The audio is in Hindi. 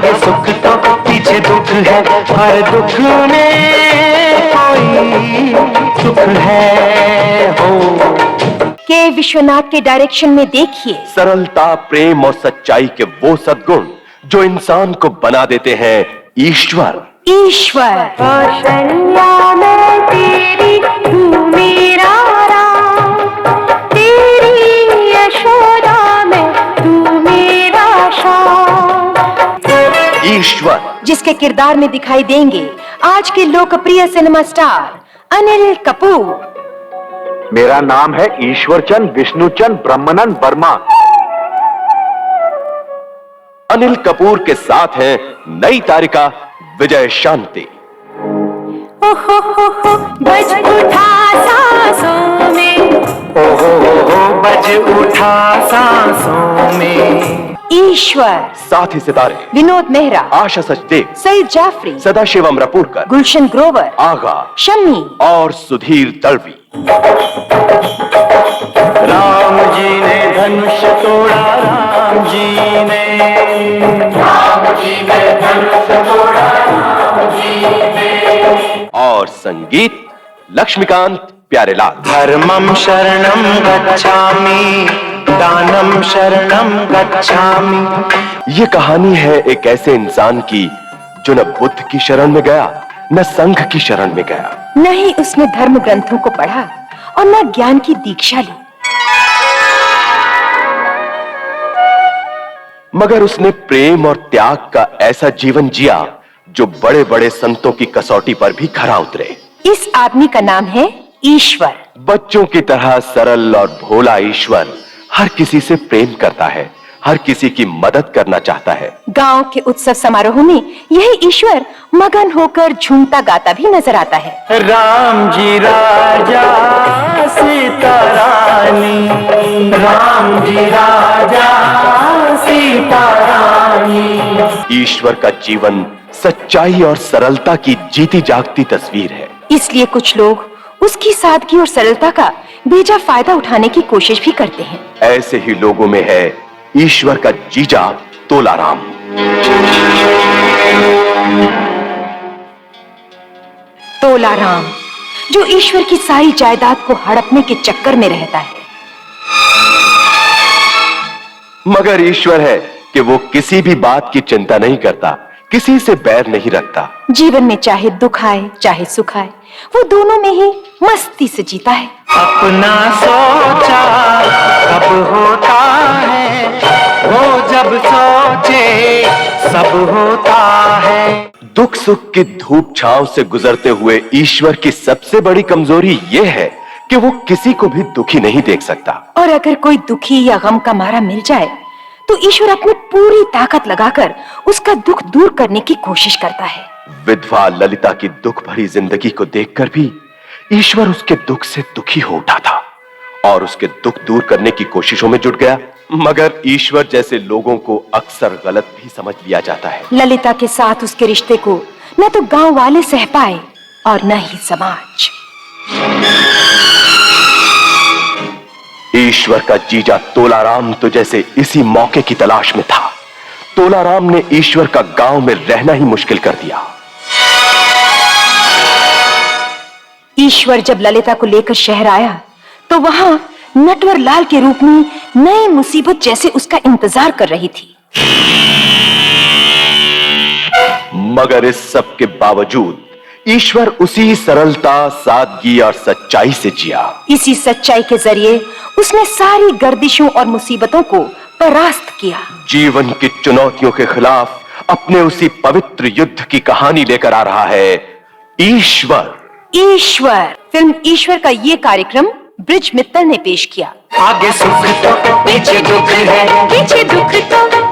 आगे सुख तो पीछे दुख है, हर दुख में कोई सुख है हो। के विश्वनाथ के डायरेक्शन में देखिए सरलता, प्रेम और सच्चाई के वो सद्गुण जो इंसान को बना देते हैं ईश्वर। ईश्वर। कौशल्या में तेरी, तू मेरा राम, तेरी यशोदा में तू मेरा श्याम। ईश्वर जिसके किरदार में दिखाई देंगे आज के लोकप्रिय सिनेमा स्टार अनिल कपूर। मेरा नाम है ईश्वरचंद विष्णुचंद ब्रह्मनंद वर्मा। अनिल कपूर के साथ हैं नई तारिका विजय शांति। हो बज उठा सांसों में, बज उठा सांसों में। ईश्वर। साथ ही सितारे विनोद मेहरा, आशा सचदेव, सईद जाफरी, सदाशिव अमरापुरकर, गुलशन ग्रोवर, आगा, शम्मी और सुधीर दलवी। राम जी ने धनुष तोड़ा, राम जी ने धनुष तोड़ा, राम जी ने। और संगीत लक्ष्मीकांत प्यारेलाल। धर्मं शरणं गच्छामि, दानं शरणं गच्छामि। ये कहानी है एक ऐसे इंसान की जो न बुद्ध की शरण में गया न संघ की शरण में गया। न ही उसने धर्म ग्रंथों को पढ़ा और न ज्ञान की दीक्षा ली, मगर उसने प्रेम और त्याग का ऐसा जीवन जिया जो बड़े बड़े संतों की कसौटी पर भी खरा उतरे। इस आदमी का नाम है ईश्वर। बच्चों की तरह सरल और भोला ईश्वर हर किसी से प्रेम करता है, हर किसी की मदद करना चाहता है। गांव के उत्सव समारोह में यही ईश्वर मगन होकर झूमता गाता भी नजर आता है। राम जी राजा सीता रानी, राम जी राजा सीता रानी। ईश्वर का जीवन सच्चाई और सरलता की जीती जागती तस्वीर है। इसलिए कुछ लोग उसकी सादगी और सरलता का बेजा फायदा उठाने की कोशिश भी करते हैं। ऐसे ही लोगों में है ईश्वर का जीजा तोलाराम। तोलाराम जो ईश्वर की सारी जायदाद को हड़पने के चक्कर में रहता है, मगर ईश्वर है कि वो किसी भी बात की चिंता नहीं करता, किसी से बैर नहीं रखता। जीवन में चाहे दुख आए चाहे सुख आए वो दोनों में ही मस्ती से जीता है। अपना सोचा कब होता है, वो जब सोचे सब होता है। दुख सुख की धूप छांव से गुजरते हुए ईश्वर की सबसे बड़ी कमजोरी ये है कि वो किसी को भी दुखी नहीं देख सकता। और अगर कोई दुखी या गम का मारा मिल जाए तो ईश्वर अपनी पूरी ताकत लगाकर उसका दुख दूर करने की कोशिश करता है। विधवा ललिता की दुख भरी जिंदगी को देखकर भी ईश्वर उसके दुख से दुखी हो उठा था और उसके दुख दूर करने की कोशिशों में जुट गया। मगर ईश्वर जैसे लोगों को अक्सर गलत भी समझ लिया जाता है। ललिता के साथ उसके रिश्ते को न तो गांव वाले सह पाए और न ही समाज। ईश्वर का जीजा तोलाराम तो जैसे इसी मौके की तलाश में था। तोलाराम ने ईश्वर का गांव में रहना ही मुश्किल कर दिया। ईश्वर जब ललिता को लेकर शहर आया तो वहां नटवर लाल के रूप में नई मुसीबत जैसे उसका इंतजार कर रही थी। मगर इस सब के बावजूद ईश्वर उसी सरलता, सादगी और सच्चाई से जिया। इसी सच्चाई के जरिए उसने सारी गर्दिशों और मुसीबतों को परास्त किया। जीवन की चुनौतियों के खिलाफ अपने उसी पवित्र युद्ध की कहानी लेकर आ रहा है ईश्वर। ईश्वर फिल्म ईश्वर का ये कार्यक्रम ब्रिज मित्तल ने पेश किया। आगे सुख तो पीछे दुख है, पीछे दुख तो